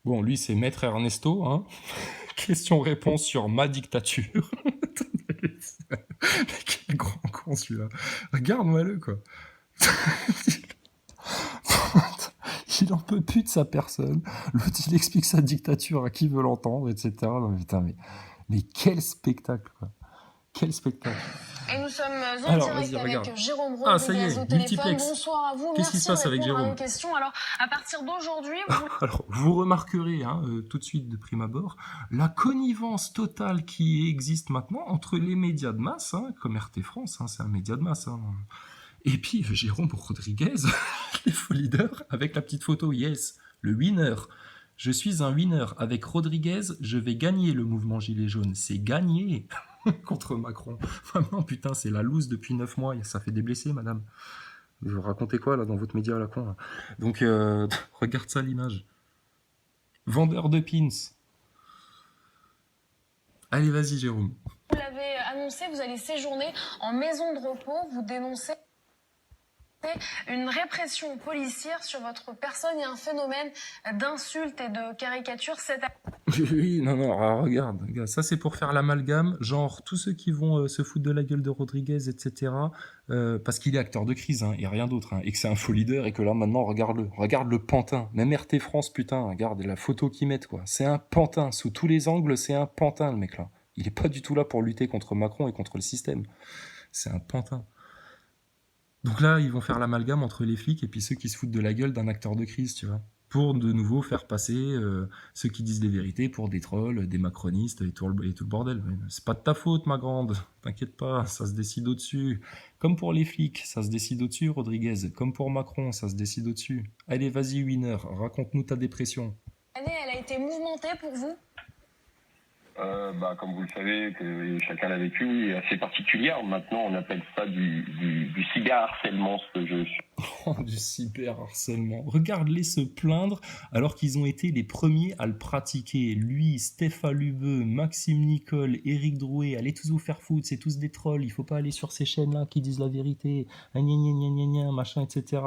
Bon, lui, c'est Maître Ernesto, hein. Question-réponse sur ma dictature. Mais quel grand con celui-là. Regarde-moi-le, quoi. Il en peut plus de sa personne. L'autre, il explique sa dictature à qui veut l'entendre, etc. Non, putain, mais quel spectacle, quoi. Quel spectacle. Et nous sommes en Alors, direct vas-y, avec regarde. Jérôme Ah, ça y Rodriguez est, au téléphone. multiplex. Bonsoir à vous. Qu'est-ce qui Merci se passe de avec répondre à nos Jérôme? questions. Alors, à partir d'aujourd'hui, vous... Alors, vous remarquerez, hein, tout de suite de prime abord, la connivence totale qui existe maintenant entre les médias de masse, hein, comme RT France, hein, c'est un média de masse, hein, et puis Jérôme Rodriguez, leader, avec la petite photo, yes, le winner. Je suis un winner. Avec Rodriguez, je vais gagner le mouvement Gilets jaunes. C'est gagné contre Macron. Vraiment, putain, c'est la loose depuis 9 mois. Ça fait des blessés, madame. Vous racontez quoi, là, dans votre média à la con, là? Donc, regarde ça, l'image. Vendeur de pins. Allez, vas-y, Jérôme. Vous l'avez annoncé, vous allez séjourner en maison de repos. Vous dénoncez une répression policière sur votre personne et un phénomène d'insultes et de caricatures. Oui, non, alors, regarde, ça c'est pour faire l'amalgame, genre tous ceux qui vont se foutre de la gueule de Rodriguez, etc., parce qu'il est acteur de crise, hein, et rien d'autre, hein, et que c'est un faux leader, et que là maintenant, regarde le pantin, même RT France, putain, regarde la photo qu'ils mettent, quoi, c'est un pantin, sous tous les angles, c'est un pantin, le mec là. Il est pas du tout là pour lutter contre Macron et contre le système, c'est un pantin. Donc là, ils vont faire l'amalgame entre les flics et puis ceux qui se foutent de la gueule d'un acteur de crise, tu vois. Pour de nouveau faire passer ceux qui disent les vérités pour des trolls, des macronistes et tout le bordel. Mais c'est pas de ta faute, ma grande. T'inquiète pas, ça se décide au-dessus. Comme pour les flics, ça se décide au-dessus, Rodriguez. Comme pour Macron, ça se décide au-dessus. Allez, vas-y, winner, raconte-nous ta dépression. L'année, elle a été mouvementée pour vous? Comme vous le savez, que chacun l'a vécu, est assez particulière. Maintenant, on appelle ça du cyberharcèlement, ce que je suis. Oh, du cyberharcèlement. Regarde-les se plaindre alors qu'ils ont été les premiers à le pratiquer. Lui, Stéphane Lubeux, Maxime Nicole, Éric Drouet, allez tous vous faire foutre, c'est tous des trolls, il faut pas aller sur ces chaînes-là qui disent la vérité, gna gna gna gna gna, machin, etc.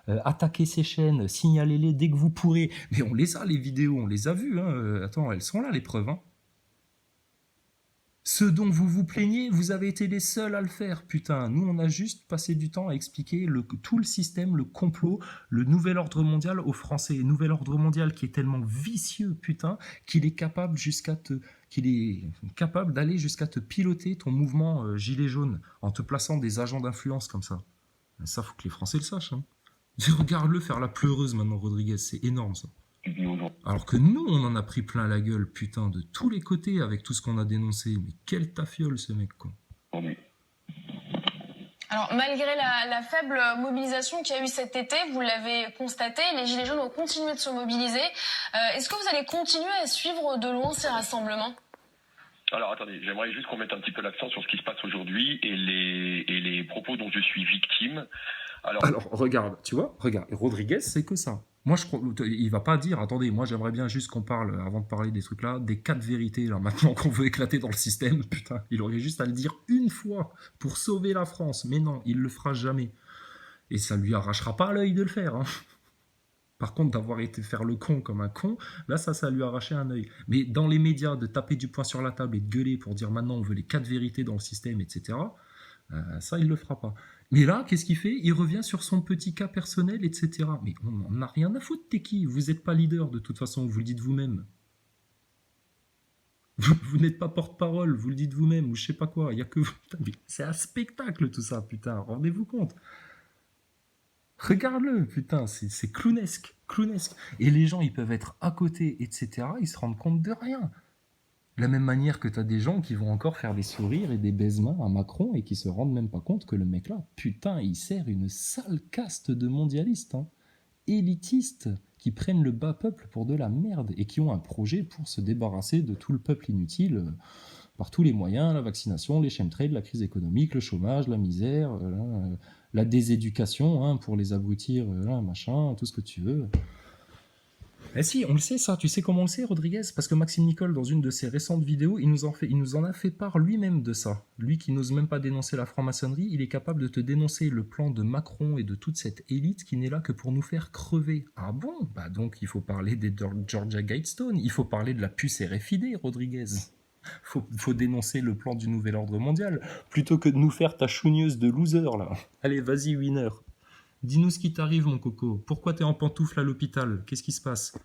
Attaquez ces chaînes, signalez-les dès que vous pourrez. Mais on les a, les vidéos, on les a vues, hein. Attends, elles sont là, les preuves, hein. Ce dont vous vous plaignez, vous avez été les seuls à le faire, putain. Nous, on a juste passé du temps à expliquer tout le système, le complot, le nouvel ordre mondial aux Français. Nouvel ordre mondial qui est tellement vicieux, putain, qu'il est capable d'aller jusqu'à te piloter ton mouvement gilet jaune en te plaçant des agents d'influence comme ça. Ça, faut que les Français le sachent, hein. Regarde-le faire la pleureuse maintenant, Rodriguez, c'est énorme ça. Alors que nous, on en a pris plein la gueule, putain, de tous les côtés avec tout ce qu'on a dénoncé. Mais quel tafiole ce mec, quoi. Alors, malgré la faible mobilisation qu'il y a eu cet été, vous l'avez constaté, les Gilets jaunes ont continué de se mobiliser. Est-ce que vous allez continuer à suivre de loin ces rassemblements ? Alors attendez, j'aimerais juste qu'on mette un petit peu l'accent sur ce qui se passe aujourd'hui et les propos dont je suis victime. Alors regarde, tu vois, regarde, Rodriguez, c'est que ça. Moi, il va pas dire, attendez, moi j'aimerais bien juste qu'on parle, avant de parler des trucs là, des 4 vérités, là, maintenant qu'on veut éclater dans le système, putain, il aurait juste à le dire une fois pour sauver la France. Mais non, il le fera jamais. Et ça lui arrachera pas l'œil de le faire, hein. Par contre, d'avoir été faire le con comme un con, là, ça lui a arraché un œil. Mais dans les médias, de taper du poing sur la table et de gueuler pour dire maintenant on veut les 4 vérités dans le système, etc., ça, il le fera pas. Mais là, qu'est-ce qu'il fait? Il revient sur son petit cas personnel, etc. Mais on n'en a rien à foutre, t'es qui? Vous n'êtes pas leader, de toute façon, vous le dites vous-même. Vous n'êtes pas porte-parole, vous le dites vous-même, ou je sais pas quoi. Il y a que vous. C'est un spectacle, tout ça, putain, rendez-vous compte. Regarde-le, putain, c'est clownesque, clownesque. Et les gens, ils peuvent être à côté, etc., ils se rendent compte de rien. De la même manière que t'as des gens qui vont encore faire des sourires et des baise-mains à Macron et qui se rendent même pas compte que le mec là, putain, il sert une sale caste de mondialistes, hein, élitistes, qui prennent le bas peuple pour de la merde et qui ont un projet pour se débarrasser de tout le peuple inutile par tous les moyens, la vaccination, les chemtrails, la crise économique, le chômage, la misère, la déséducation, hein, pour les abrutir, machin, tout ce que tu veux. Eh si, on le sait ça. Tu sais comment on le sait, Rodriguez? Parce que Maxime Nicole, dans une de ses récentes vidéos, il nous en a fait part lui-même de ça. Lui qui n'ose même pas dénoncer la franc-maçonnerie, il est capable de te dénoncer le plan de Macron et de toute cette élite qui n'est là que pour nous faire crever. Ah bon? Bah donc il faut parler des Georgia Guidestone, il faut parler de la puce RFID, Rodriguez. Faut dénoncer le plan du nouvel ordre mondial, plutôt que de nous faire ta chougneuse de loser, là. Allez, vas-y, winner. Dis-nous ce qui t'arrive, mon coco. Pourquoi t'es en pantoufle à l'hôpital? Qu'est-ce qui se passe?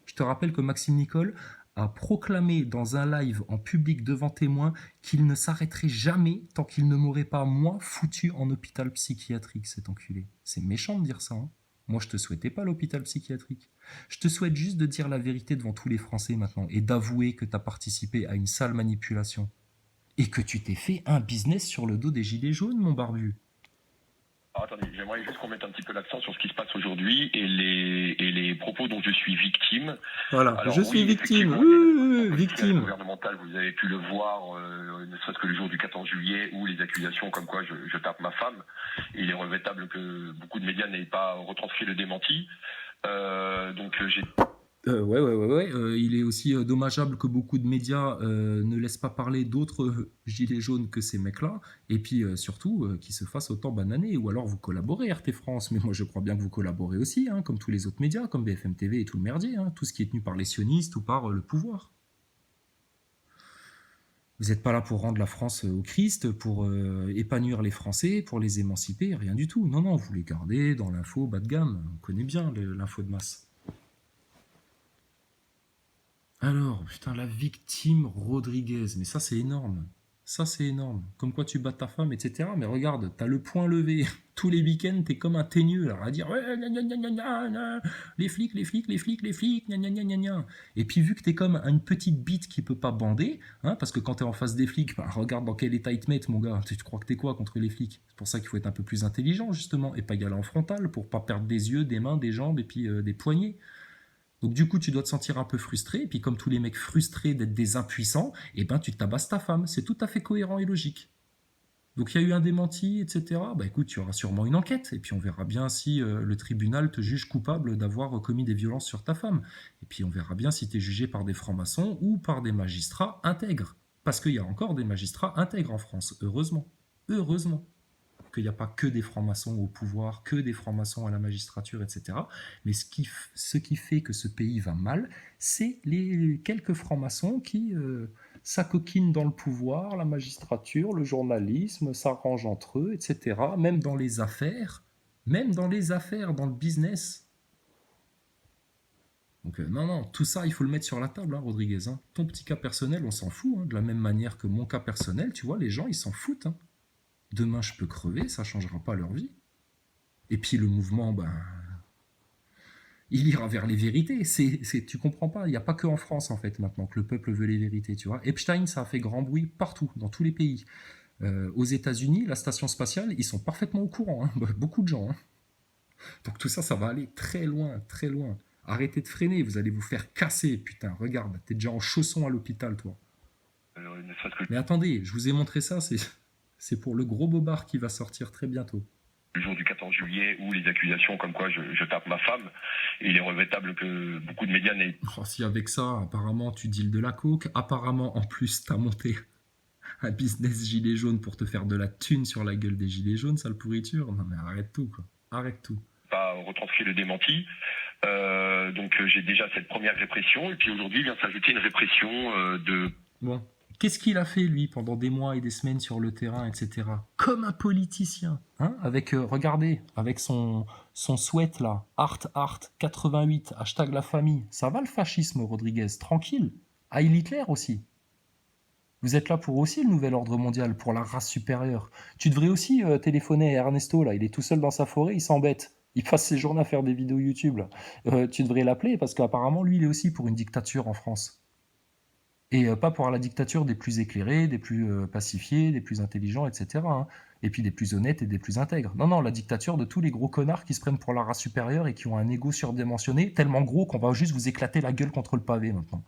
Je te rappelle que Maxime Nicole a proclamé dans un live en public devant témoins qu'il ne s'arrêterait jamais tant qu'il ne m'aurait pas, moi, foutu en hôpital psychiatrique, cet enculé. C'est méchant de dire ça, hein. Moi, je te souhaitais pas l'hôpital psychiatrique. Je te souhaite juste de dire la vérité devant tous les Français maintenant et d'avouer que t'as participé à une sale manipulation. Et que tu t'es fait un business sur le dos des gilets jaunes, mon barbu. Attendez, j'aimerais juste qu'on mette un petit peu l'accent sur ce qui se passe aujourd'hui et les propos dont je suis victime. Voilà, Alors, je suis oui, victime, effectivement, victime. gouvernementale, vous avez pu le voir, ne serait-ce que le jour du 14 juillet, où les accusations comme quoi je tape ma femme. Il est regrettable que beaucoup de médias n'aient pas retranscrit le démenti. Donc j'ai... Ouais. Il est aussi dommageable que beaucoup de médias ne laissent pas parler d'autres gilets jaunes que ces mecs-là, et puis surtout qu'ils se fassent autant bananer, ou alors vous collaborez RT France, mais moi je crois bien que vous collaborez aussi, hein, comme tous les autres médias, comme BFM TV et tout le merdier, hein, tout ce qui est tenu par les sionistes ou par le pouvoir. Vous n'êtes pas là pour rendre la France au Christ, pour épanouir les Français, pour les émanciper, rien du tout. Non, vous les gardez dans l'info bas de gamme, on connaît bien l'info de masse. Alors, putain, la victime Rodriguez, mais ça c'est énorme. Ça c'est énorme. Comme quoi tu bats ta femme, etc. Mais regarde, t'as le poing levé. Tous les week-ends, t'es comme un teigneux, là, à dire ouais, gna, gna, gna, gna, gna, gna. Les flics, gna, gna, gna, gna, gna. Et puis vu que t'es comme une petite bite qui peut pas bander, hein, parce que quand t'es en face des flics, bah, regarde dans quel état ils te mettent, mon gars. Tu crois que t'es quoi contre les flics? C'est pour ça qu'il faut être un peu plus intelligent, justement, et pas y aller en frontal, pour pas perdre des yeux, des mains, des jambes, et puis des poignets. Donc du coup, tu dois te sentir un peu frustré, et puis comme tous les mecs frustrés d'être des impuissants, et ben tu tabasses ta femme. C'est tout à fait cohérent et logique. Donc il y a eu un démenti, etc. Bah écoute, tu auras sûrement une enquête, et puis on verra bien si le tribunal te juge coupable d'avoir commis des violences sur ta femme. Et puis on verra bien si tu es jugé par des francs-maçons ou par des magistrats intègres. Parce qu'il y a encore des magistrats intègres en France, heureusement. Heureusement qu'il n'y a pas que des francs-maçons au pouvoir, que des francs-maçons à la magistrature, etc. Mais ce qui fait que ce pays va mal, c'est les quelques francs-maçons qui s'acoquinent dans le pouvoir, la magistrature, le journalisme, s'arrangent entre eux, etc. Même dans les affaires, dans le business. Donc non, tout ça, il faut le mettre sur la table, hein, Rodriguez. Hein. Ton petit cas personnel, on s'en fout. Hein, de la même manière que mon cas personnel, tu vois, les gens, ils s'en foutent. Hein. Demain, je peux crever, ça ne changera pas leur vie. Et puis le mouvement, ben, il ira vers les vérités. Tu comprends pas, il n'y a pas que en France, en fait, maintenant, que le peuple veut les vérités, tu vois. Epstein, ça a fait grand bruit partout, dans tous les pays. Aux États-Unis, la station spatiale, ils sont parfaitement au courant, hein, beaucoup de gens. Hein. Donc tout ça, ça va aller très loin, très loin. Arrêtez de freiner, vous allez vous faire casser, putain. Regarde, t'es déjà en chaussons à l'hôpital, toi. Mais attendez, je vous ai montré ça, c'est pour le gros bobard qui va sortir très bientôt. Le jour du 14 juillet, où les accusations comme quoi je tape ma femme, il est regrettable que beaucoup de médias n'aient... Oh, si avec ça, apparemment, tu deals de la coke, apparemment, en plus, t'as monté un business gilet jaune pour te faire de la thune sur la gueule des gilets jaunes, sale pourriture. Non mais arrête tout, quoi. Arrête tout. Pas retranscrit le démenti. Donc j'ai déjà cette première répression, et puis aujourd'hui vient s'ajouter une répression de... Bon. Qu'est-ce qu'il a fait, lui, pendant des mois et des semaines sur le terrain, etc. Comme un politicien. Hein, avec, regardez, avec son sweat, là. Art 88, hashtag la famille. Ça va le fascisme, Rodriguez, tranquille. Heil Hitler aussi. Vous êtes là pour aussi le nouvel ordre mondial, pour la race supérieure. Tu devrais aussi téléphoner à Ernesto, là. Il est tout seul dans sa forêt, il s'embête. Il passe ses journées à faire des vidéos YouTube, là. Tu devrais l'appeler, parce qu'apparemment, lui, il est aussi pour une dictature en France. Et pas pour la dictature des plus éclairés, des plus pacifiés, des plus intelligents, etc. Hein. Et puis des plus honnêtes et des plus intègres. Non, la dictature de tous les gros connards qui se prennent pour la race supérieure et qui ont un ego surdimensionné, tellement gros qu'on va juste vous éclater la gueule contre le pavé maintenant.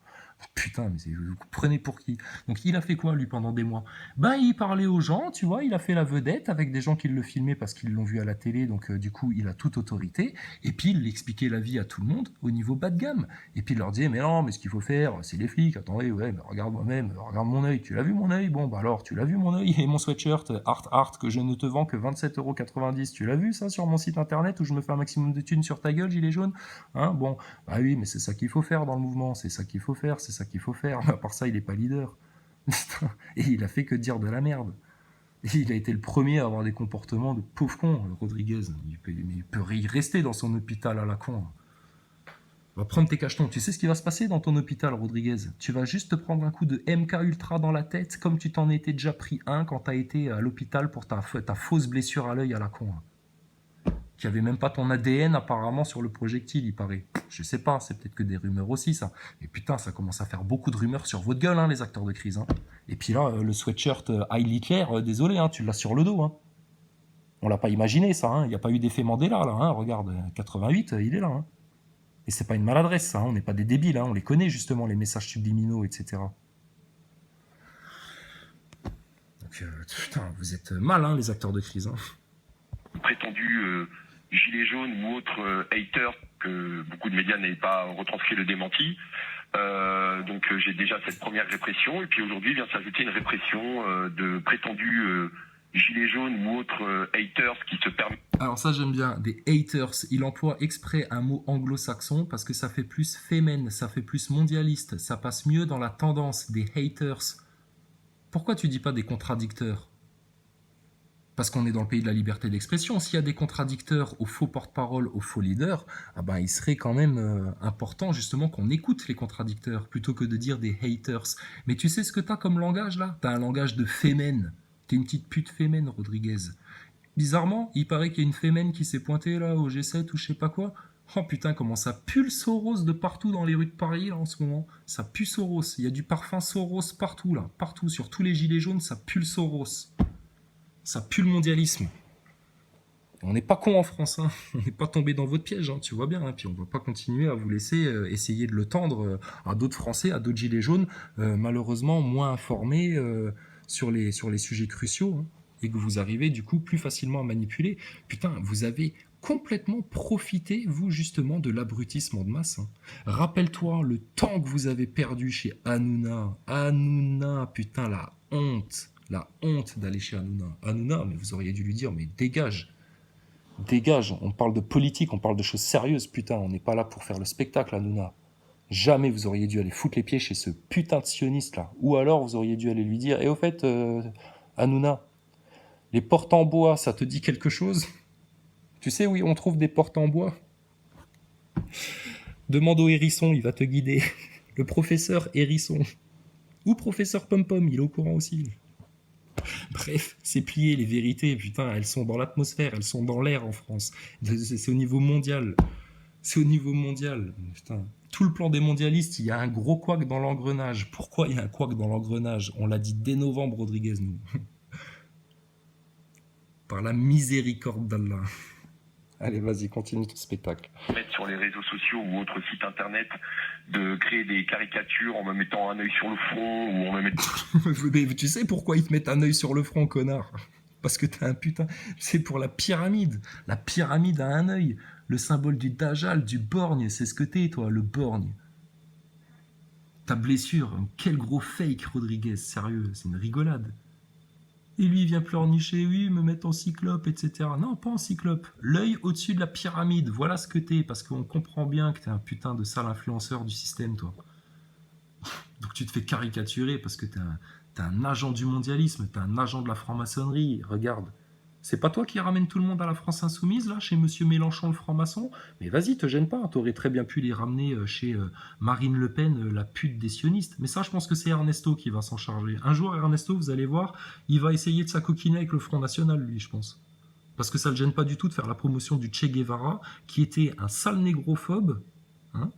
Putain, mais vous prenez pour qui? Donc il a fait quoi lui pendant des mois? Ben il parlait aux gens, tu vois, il a fait la vedette avec des gens qui le filmaient parce qu'ils l'ont vu à la télé, donc du coup il a toute autorité, et puis il expliquait la vie à tout le monde au niveau bas de gamme, et puis il leur disait mais non, mais ce qu'il faut faire, c'est les flics, attendez, ouais, mais regarde moi-même, regarde mon œil, tu l'as vu mon œil? Bon bah alors, tu l'as vu mon œil? Et mon sweatshirt Art que je ne te vends que 27,90 €, tu l'as vu ça sur mon site internet où je me fais un maximum de thunes sur ta gueule, gilet jaune? Hein, bon, bah oui, mais c'est ça qu'il faut faire dans le mouvement, c'est ça qu'il faut faire, c'est ça qu'il faut faire. Mais à part ça, il est pas leader. Et il a fait que dire de la merde. Et il a été le premier à avoir des comportements de pauvre con, Rodriguez. Il peut y rester dans son hôpital à la con. Va prendre tes cachetons. Tu sais ce qui va se passer dans ton hôpital, Rodriguez? Tu vas juste te prendre un coup de MK Ultra dans la tête, comme tu t'en étais déjà pris un quand t'as été à l'hôpital pour ta fausse blessure à l'œil à la con. Qui avait même pas ton ADN apparemment sur le projectile, il paraît. Je sais pas, c'est peut-être que des rumeurs aussi ça. Mais putain, ça commence à faire beaucoup de rumeurs sur votre gueule, hein, les acteurs de crise. Hein. Et puis là, le sweatshirt Heil Hitler, désolé, hein, tu l'as sur le dos. Hein. On l'a pas imaginé ça, hein. Il n'y a pas eu d'effet Mandela là. Hein. Regarde, 88, il est là. Hein. Et c'est pas une maladresse ça, hein. On n'est pas des débiles, hein. On les connaît justement, les messages subliminaux, etc. Donc putain, vous êtes mal, hein, les acteurs de crise. Hein. Prétendu gilets jaunes ou autres haters que beaucoup de médias n'avaient pas retranscrit le démenti. Donc j'ai déjà cette première répression et puis aujourd'hui vient s'ajouter une répression de prétendus gilets jaunes ou autres haters qui se permettent. Alors ça j'aime bien, des haters, il emploie exprès un mot anglo-saxon parce que ça fait plus féminin, ça fait plus mondialiste, ça passe mieux dans la tendance des haters. Pourquoi tu dis pas des contradicteurs? Parce qu'on est dans le pays de la liberté d'expression. S'il y a des contradicteurs aux faux porte-parole, aux faux leaders, ah ben, il serait quand même important justement qu'on écoute les contradicteurs plutôt que de dire des haters. Mais tu sais ce que t'as comme langage là? T'as un langage de fémène. T'es une petite pute fémène, Rodriguez. Bizarrement, il paraît qu'il y a une fémène qui s'est pointée là au G7 ou je sais pas quoi. Oh putain, comment ça pue le Soros de partout dans les rues de Paris là en ce moment. Ça pue Soros. Il y a du parfum Soros partout là. Partout, sur tous les gilets jaunes, ça pue le Soros. Ça pue le mondialisme. On n'est pas con en France, hein. On n'est pas tombé dans votre piège, hein, tu vois bien. Hein. Puis on ne va pas continuer à vous laisser essayer de le tendre à d'autres Français, à d'autres gilets jaunes, malheureusement moins informés sur les sujets cruciaux, hein, et que vous arrivez du coup plus facilement à manipuler. Putain, vous avez complètement profité, vous justement, de l'abrutissement de masse. Hein. Rappelle-toi le temps que vous avez perdu chez Hanouna. Hanouna, putain, la honte. La honte d'aller chez Hanouna. Hanouna, mais vous auriez dû lui dire, mais dégage. Dégage, on parle de politique, on parle de choses sérieuses, putain, on n'est pas là pour faire le spectacle, Hanouna. Jamais vous auriez dû aller foutre les pieds chez ce putain de sioniste là. Ou alors vous auriez dû aller lui dire, et au fait, Hanouna, les portes en bois, ça te dit quelque chose? Tu sais où on trouve des portes en bois? Demande au hérisson, il va te guider. Le professeur hérisson. Ou professeur Pom-Pom, il est au courant aussi. Bref, c'est plié, les vérités, putain, elles sont dans l'atmosphère, elles sont dans l'air en France. C'est au niveau mondial. C'est au niveau mondial. Putain. Tout le plan des mondialistes, il y a un gros couac dans l'engrenage. Pourquoi il y a un couac dans l'engrenage? On l'a dit dès novembre, Rodriguez, nous. Par la miséricorde d'Allah. Allez, vas-y, continue ton spectacle. Mettre sur les réseaux sociaux ou autres sites internet, de créer des caricatures en me mettant un œil sur le front ou en me mettant... Mais tu sais pourquoi ils te mettent un œil sur le front, connard? Parce que t'es un putain... C'est pour la pyramide. La pyramide a un œil. Le symbole du Dajjal, du borgne, c'est ce que t'es, toi, le borgne. Ta blessure, quel gros fake, Rodriguez, sérieux, c'est une rigolade. Et lui, il vient pleurnicher, oui, me mettre en cyclope, etc. Non, pas en cyclope. L'œil au-dessus de la pyramide, voilà ce que t'es, parce qu'on comprend bien que t'es un putain de sale influenceur du système, toi. Donc tu te fais caricaturer parce que t'es un agent du mondialisme, t'es un agent de la franc-maçonnerie, regarde. C'est pas toi qui ramène tout le monde à la France insoumise, là, chez Monsieur Mélenchon le franc-maçon? Mais vas-y, te gêne pas, t'aurais très bien pu les ramener chez Marine Le Pen, la pute des sionistes. Mais ça, je pense que c'est Ernesto qui va s'en charger. Un jour, Ernesto, vous allez voir, il va essayer de s'acoquiner avec le Front National, lui, je pense. Parce que ça le gêne pas du tout de faire la promotion du Che Guevara, qui était un sale négrophobe, hein,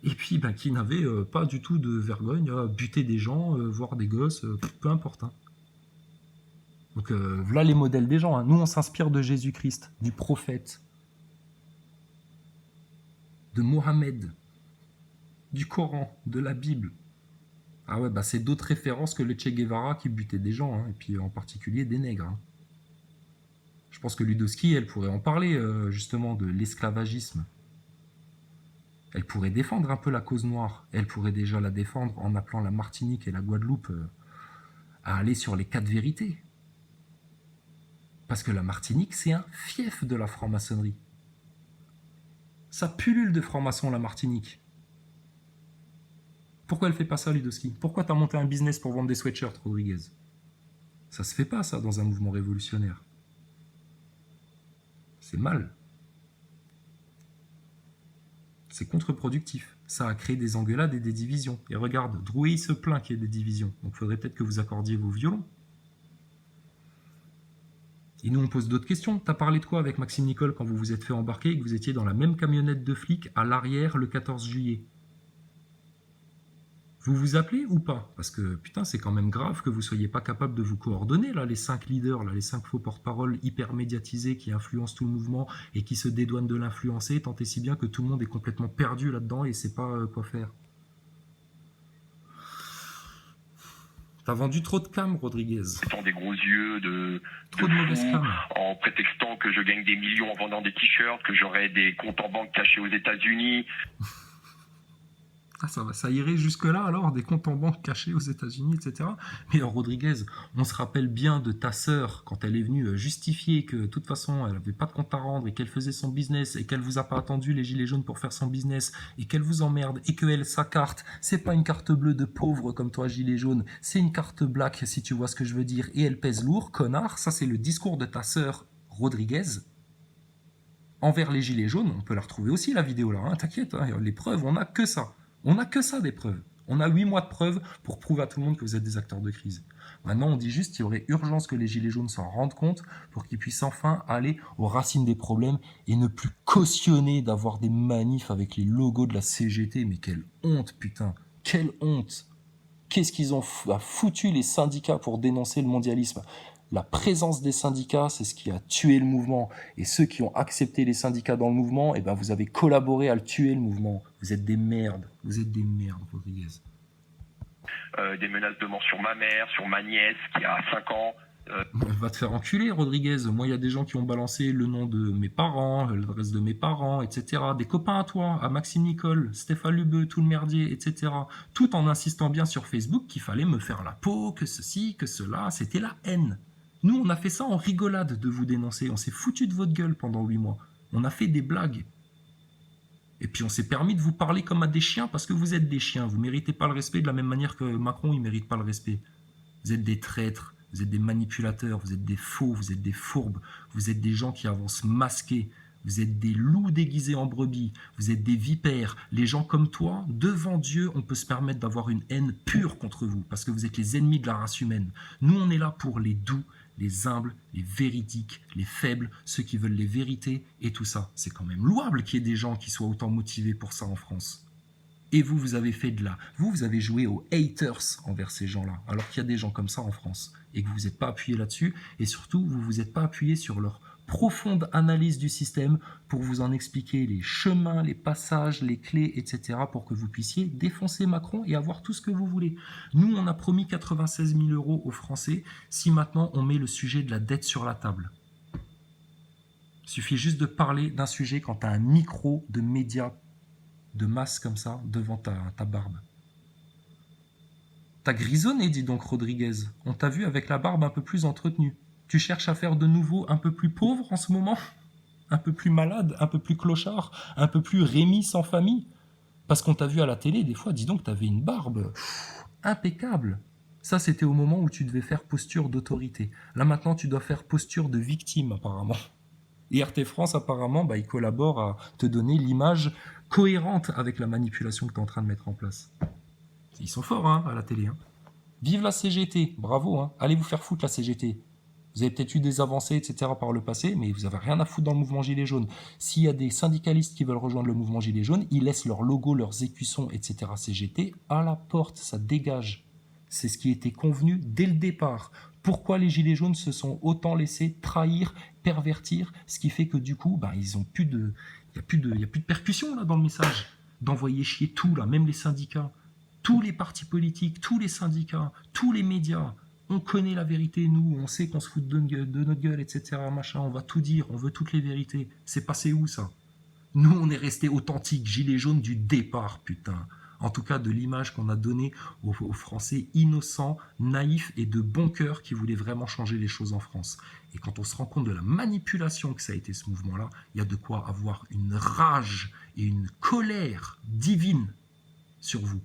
et puis qui n'avait pas du tout de vergogne à buter des gens, voir des gosses, peu importe, hein. Donc voilà les modèles des gens. Hein. Nous, on s'inspire de Jésus-Christ, du prophète, de Mohammed. du Coran, de la Bible. Ah ouais, bah c'est d'autres références que le Che Guevara qui butait des gens, hein, et puis en particulier des nègres. Hein. Je pense que Ludowski, elle pourrait en parler, justement, de l'esclavagisme. Elle pourrait défendre un peu la cause noire. Elle pourrait déjà la défendre en appelant la Martinique et la Guadeloupe à aller sur les 4 vérités. Parce que la Martinique, c'est un fief de la franc-maçonnerie. Ça pullule de francs-maçons, la Martinique. Pourquoi elle fait pas ça, Ludowski? Pourquoi t'as monté un business pour vendre des sweatshirts, Rodriguez? Ça se fait pas, ça, dans un mouvement révolutionnaire. C'est mal. C'est contre-productif. Ça a créé des engueulades et des divisions. Et regarde, Drouet, il se plaint qu'il y ait des divisions. Donc il faudrait peut-être que vous accordiez vos violons. Et nous, on pose d'autres questions. T'as parlé de quoi avec Maxime Nicole quand vous vous êtes fait embarquer et que vous étiez dans la même camionnette de flics à l'arrière le 14 juillet? Vous vous appelez ou pas? Parce que, putain, c'est quand même grave que vous soyez pas capable de vous coordonner, là, les 5 leaders, là, les 5 faux porte-parole hyper médiatisés qui influencent tout le mouvement et qui se dédouanent de l'influencer, tant et si bien que tout le monde est complètement perdu là-dedans et sait pas quoi faire. T'as vendu trop de cam, Rodriguez. Étant des gros yeux Trop de mauvaises fou, cam. en prétextant que je gagne des millions en vendant des t-shirts, que j'aurais des comptes en banque cachés aux États-Unis. Ah, ça irait jusque-là alors, des comptes en banque cachés aux États-Unis, etc. Mais Rodriguez, on se rappelle bien de ta sœur quand elle est venue justifier que de toute façon elle n'avait pas de compte à rendre et qu'elle faisait son business et qu'elle vous a pas attendu les gilets jaunes pour faire son business et qu'elle vous emmerde et que elle, sa carte, c'est pas une carte bleue de pauvre comme toi gilet jaune, c'est une carte black si tu vois ce que je veux dire et elle pèse lourd, connard. Ça c'est le discours de ta sœur Rodriguez. Envers les gilets jaunes, on peut la retrouver aussi la vidéo là, hein, t'inquiète, hein, les preuves, on n'a que ça. On n'a que ça des preuves. On a 8 mois de preuves pour prouver à tout le monde que vous êtes des acteurs de crise. Maintenant, on dit juste qu'il y aurait urgence que les gilets jaunes s'en rendent compte pour qu'ils puissent enfin aller aux racines des problèmes et ne plus cautionner d'avoir des manifs avec les logos de la CGT. Mais quelle honte, putain. Quelle honte. Qu'est-ce qu'ils ont foutu les syndicats pour dénoncer le mondialisme? La présence des syndicats, c'est ce qui a tué le mouvement. Et ceux qui ont accepté les syndicats dans le mouvement, eh ben vous avez collaboré à le tuer, le mouvement. Vous êtes des merdes. Vous êtes des merdes, Rodriguez. Des menaces de mort sur ma mère, sur ma nièce qui a 5 ans. Va te faire enculer, Rodriguez. Moi, il y a des gens qui ont balancé le nom de mes parents, l'adresse de mes parents, etc. Des copains à toi, à Maxime Nicole, Stéphane Lubeux, tout le merdier, etc. Tout en insistant bien sur Facebook qu'il fallait me faire la peau, que ceci, que cela. C'était la haine. Nous, on a fait ça en rigolade de vous dénoncer. On s'est foutu de votre gueule pendant 8 mois. On a fait des blagues. Et puis on s'est permis de vous parler comme à des chiens parce que vous êtes des chiens. Vous ne méritez pas le respect de la même manière que Macron, il ne mérite pas le respect. Vous êtes des traîtres, vous êtes des manipulateurs, vous êtes des faux, vous êtes des fourbes, vous êtes des gens qui avancent masqués, vous êtes des loups déguisés en brebis, vous êtes des vipères. Les gens comme toi, devant Dieu, on peut se permettre d'avoir une haine pure contre vous parce que vous êtes les ennemis de la race humaine. Nous, on est là pour les doux, les humbles, les véridiques, les faibles, ceux qui veulent les vérités et tout ça. C'est quand même louable qu'il y ait des gens qui soient autant motivés pour ça en France. Et vous, vous avez fait de là. Vous avez joué aux haters envers ces gens-là, alors qu'il y a des gens comme ça en France, et que vous vous êtes pas appuyé là-dessus, et surtout, vous vous êtes pas appuyé sur leur profonde analyse du système pour vous en expliquer les chemins, les passages, les clés, etc., pour que vous puissiez défoncer Macron et avoir tout ce que vous voulez. Nous, on a promis 96 000 € aux Français si maintenant on met le sujet de la dette sur la table. Il suffit juste de parler d'un sujet quand tu as un micro de médias de masse comme ça devant ta barbe. T'as grisonné, dis donc Rodriguez. On t'a vu avec la barbe un peu plus entretenue. Tu cherches à faire de nouveau un peu plus pauvre en ce moment? Un peu plus malade, un peu plus clochard, un peu plus Rémi sans famille? Parce qu'on t'a vu à la télé, des fois, dis donc, t'avais une barbe impeccable. Ça, c'était au moment où tu devais faire posture d'autorité. Là, maintenant, tu dois faire posture de victime, apparemment. Et RT France, apparemment, il collabore à te donner l'image cohérente avec la manipulation que tu es en train de mettre en place. Ils sont forts, à la télé. Vive la CGT, bravo. Allez vous faire foutre, la CGT. Vous avez peut-être eu des avancées, etc. par le passé, mais vous n'avez rien à foutre dans le mouvement Gilets jaunes. S'il y a des syndicalistes qui veulent rejoindre le mouvement Gilets jaunes, ils laissent leur logo, leurs écussons, etc. CGT à la porte, ça dégage. C'est ce qui était convenu dès le départ. Pourquoi les Gilets jaunes se sont autant laissés trahir, pervertir, ce qui fait que du coup, ils ont plus de... Il n'y a plus de percussion là dans le message. d'envoyer chier tout, là, même les syndicats, tous les partis politiques, tous les syndicats, tous les médias. On connaît la vérité, nous, on sait qu'on se fout de notre gueule, etc. Machin, on va tout dire, on veut toutes les vérités. C'est passé où, ça? Nous, on est resté authentique, gilet jaune du départ, putain. En tout cas, de l'image qu'on a donnée aux Français innocents, naïfs et de bon cœur qui voulaient vraiment changer les choses en France. Et quand on se rend compte de la manipulation que ça a été ce mouvement-là, il y a de quoi avoir une rage et une colère divine sur vous.